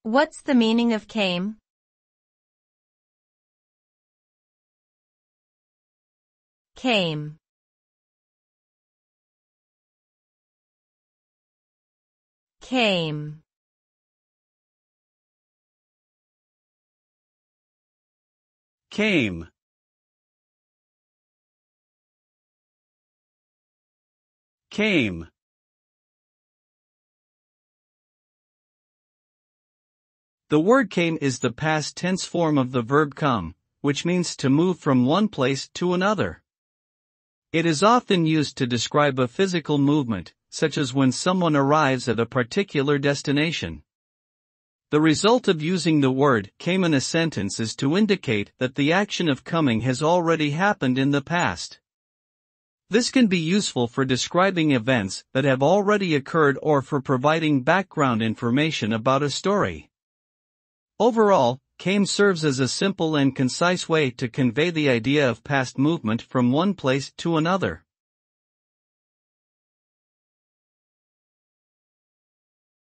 What's the meaning of came? Came. Came. Came. Came. The word came is the past tense form of the verb come, which means to move from one place to another. It is often used to describe a physical movement, such as when someone arrives at a particular destination. The result of using the word came in a sentence is to indicate that the action of coming has already happened in the past. This can be useful for describing events that have already occurred or for providing background information about a story. Overall, came serves as a simple and concise way to convey the idea of past movement from one place to another.